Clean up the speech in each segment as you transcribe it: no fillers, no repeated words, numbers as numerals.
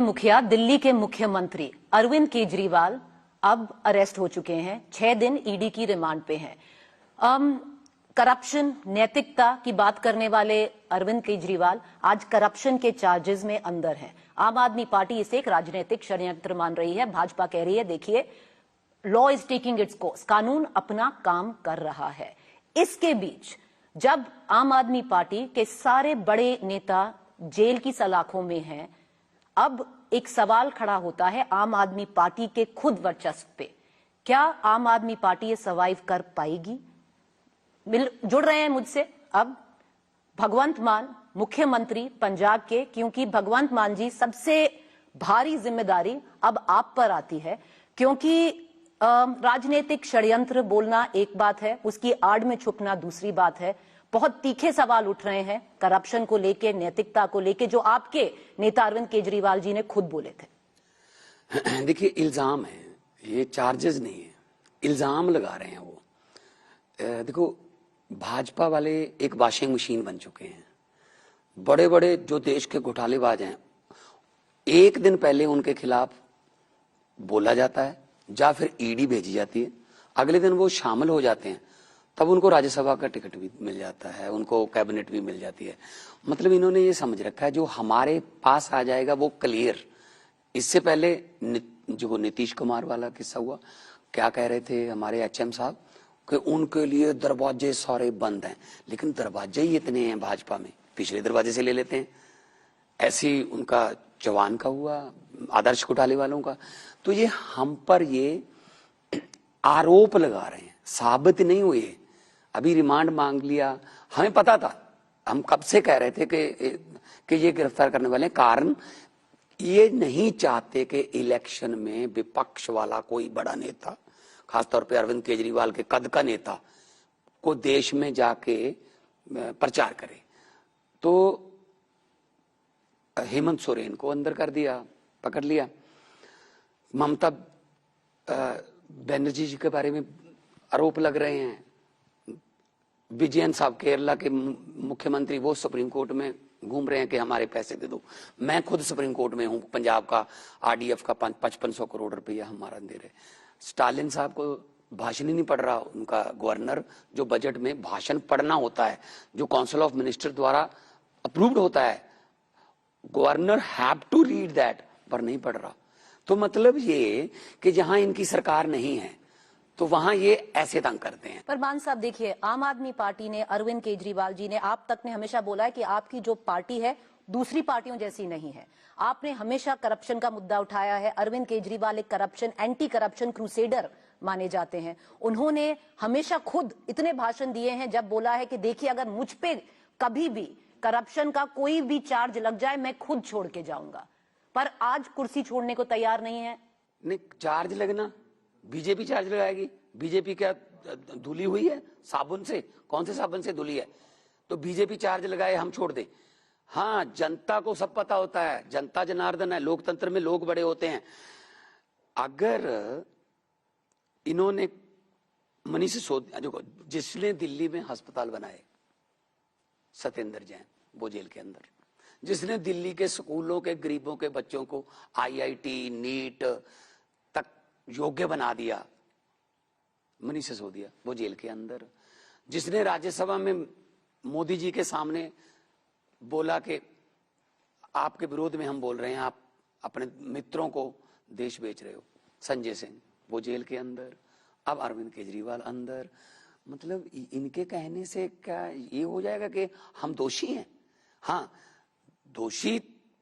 मुखिया दिल्ली के मुख्यमंत्री अरविंद केजरीवाल अब अरेस्ट हो चुके हैं। 6 दिन ईडी की रिमांड पे हैं। करप्शन, नैतिकता की बात करने वाले अरविंद केजरीवाल आज करप्शन के चार्जेस में अंदर हैं। आम आदमी पार्टी इसे एक राजनीतिक षड्यंत्र मान रही है। भाजपा कह रही है देखिए law is taking its course, कानून अपना काम कर रहा है। इसके बीच जब आम आदमी पार्टी के सारे बड़े नेता जेल की सलाखों में हैं, अब एक सवाल खड़ा होता है आम आदमी पार्टी के खुद वर्चस्व पे। क्या आम आदमी पार्टी ये सर्वाइव कर पाएगी? जुड़ रहे हैं मुझसे अब भगवंत मान, मुख्यमंत्री पंजाब के, क्योंकि भगवंत मान जी सबसे भारी जिम्मेदारी अब आप पर आती है, क्योंकि राजनीतिक षड्यंत्र बोलना एक बात है, उसकी आड़ में छुपना दूसरी बात है। बहुत तीखे सवाल उठ रहे हैं करप्शन को लेके, नैतिकता को लेके, जो आपके नेता अरविंद केजरीवाल जी ने खुद बोले थे। देखिए इल्जाम है, ये चार्जेस नहीं है, इल्जाम लगा रहे हैं वो। देखो भाजपा वाले एक वॉशिंग मशीन बन चुके हैं। बड़े बड़े जो देश के घोटालेबाज हैं, एक दिन पहले उनके खिलाफ बोला जाता है या फिर ईडी भेजी जाती है, अगले दिन वो शामिल हो जाते हैं, तब उनको राज्यसभा का टिकट भी मिल जाता है, उनको कैबिनेट भी मिल जाती है। मतलब इन्होंने ये समझ रखा है जो हमारे पास आ जाएगा वो क्लियर। इससे पहले जो नीतीश कुमार वाला किस्सा हुआ, क्या कह रहे थे हमारे एचएम साहब कि उनके लिए दरवाजे सारे बंद हैं, लेकिन दरवाजे ही इतने हैं भाजपा में, पिछले दरवाजे से ले लेते हैं। ऐसी उनका जवान का हुआ, आदर्श घोटाले वालों का। तो ये हम पर ये आरोप लगा रहे हैं, साबित नहीं हुए। अभी रिमांड मांग लिया, हमें पता था, हम कब से कह रहे थे कि ये गिरफ्तार करने वाले हैं। कारण ये नहीं चाहते कि इलेक्शन में विपक्ष वाला कोई बड़ा नेता, खासतौर पे अरविंद केजरीवाल के कद का नेता, को देश में जाके प्रचार करे। तो हेमंत सोरेन को अंदर कर दिया, पकड़ लिया। ममता बनर्जी जी के बारे में आरोप लग रहे हैं। विजयन साहब केरला के मुख्यमंत्री, वो सुप्रीम कोर्ट में घूम रहे हैं कि हमारे पैसे दे दो। मैं खुद सुप्रीम कोर्ट में हूं, पंजाब का आरडीएफ का 5500 करोड़ रुपया हमारा दे रहे। स्टालिन साहब को भाषण ही नहीं पढ़ रहा उनका गवर्नर, जो बजट में भाषण पढ़ना होता है, जो काउंसिल ऑफ मिनिस्टर द्वारा अप्रूव्ड होता है, governor have to read that, पर नहीं पढ़ रहा। तो मतलब ये कि जहां इनकी सरकार नहीं है तो वहां ये ऐसे तंग करते हैं। पर मान साहब देखिए, आम आदमी पार्टी ने, अरविंद केजरीवाल जी ने, आप तक ने हमेशा बोला है कि आपकी जो पार्टी है दूसरी पार्टियों जैसी नहीं है। आपने हमेशा करप्शन का मुद्दा उठाया है। अरविंद केजरीवाल एक करप्शन, एंटी करप्शन क्रूसेडर माने जाते हैं। उन्होंने हमेशा खुद इतने भाषण दिए हैं जब बोला है कि देखिए अगर मुझ पे कभी भी करप्शन का कोई भी चार्ज लग जाए मैं खुद छोड़ के जाऊंगा, पर आज कुर्सी छोड़ने को तैयार नहीं है। नहीं, चार्ज लगना, बीजेपी चार्ज लगाएगी। बीजेपी क्या धुली हुई है साबुन से? कौन से साबुन से धुली है? तो बीजेपी चार्ज लगाए, हम छोड़ दें? हाँ, जनता को सब पता होता है, जनता जनार्दन है, लोकतंत्र में लोग बड़े होते हैं। अगर इन्होंने मनीष सिसोदिया, जिसने दिल्ली में अस्पताल बनाए, सत्येंद्र जैन, वो जेल के अंदर, जिसने दिल्ली के स्कूलों के गरीबों के बच्चों को आईआईटी, नीट तक योग्य बना दिया, मनीष सिसोदिया, वो जेल के अंदर। जिसने राज्यसभा में मोदी जी के सामने बोला कि आपके विरोध में हम बोल रहे हैं, आप अपने मित्रों को देश बेच रहे हो, संजय सिंह, वो जेल के अंदर। अब अरविंद केजरीवाल अंदर। मतलब इनके कहने से क्या ये हो जाएगा कि हम दोषी हैं? हाँ, दोषी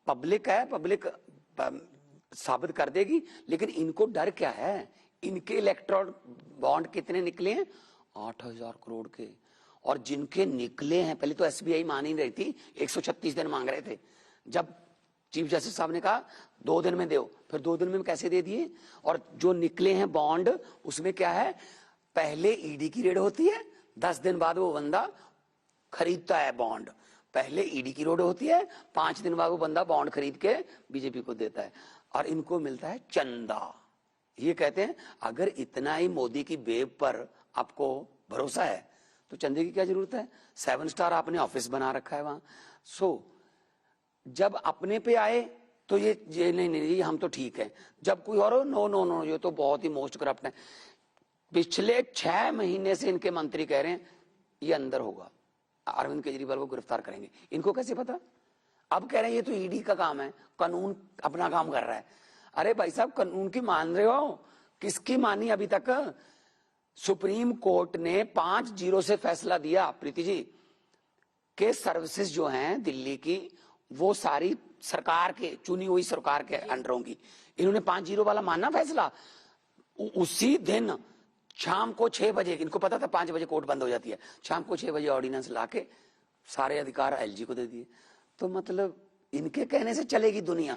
पब्लिक है, पब्लिक साबित कर देगी, लेकिन इनको डर क्या है? इनके इलेक्ट्रॉल बॉन्ड कितने निकले हैं? 8000 करोड़ के। और जिनके निकले हैं, पहले तो एसबीआई मान ही रही थी, 136 दिन मांग रहे थे। जब चीफ जस्टिस साहब ने कहा 2 दिन में दो, फिर 2 दिन में कैसे दे दिए? और जो निकले हैं बॉन्ड, उसमें क्या है? पहले ईडी की रेड होती है, 10 दिन बाद वो बंदा खरीदता है बॉन्ड। पहले ईडी की रेड होती है, 5 दिन बाद वो बंदा बॉन्ड खरीद के बीजेपी को देता है, और इनको मिलता है चंदा। ये कहते हैं अगर इतना ही मोदी की वेब पर आपको भरोसा है तो चंदे की क्या जरूरत है? 7 स्टार आपने ऑफिस बना रखा है वहां। जब अपने पे आए तो ये नहीं, हम तो ठीक है। जब कोई और नो नो नो, ये तो बहुत ही मोस्ट करप्ट है। पिछले 6 महीने से इनके मंत्री कह रहे हैं ये अंदर होगा, अरविंद केजरीवाल को गिरफ्तार करेंगे। इनको कैसे पता? अब कह रहे हैं ये तो ईडी का काम है, कानून अपना काम कर रहा है। अरे भाई साहब, कानून की मान रहे हो? किसकी मानी अभी तक? सुप्रीम कोर्ट ने 5-0 से फैसला दिया प्रीति जी के सर्विसेज जो हैं दिल्ली की, वो सारी सरकार के, चुनी हुई सरकार के अंडर होंगी। इन्होंने 5-0 वाला माना फैसला। उसी दिन शाम को 6 बजे, इनको पता था 5 बजे कोर्ट बंद हो जाती है, शाम को 6 बजे ऑर्डिनेंस लाके सारे अधिकार एलजी को दे दिए। तो मतलब इनके कहने से चलेगी दुनिया।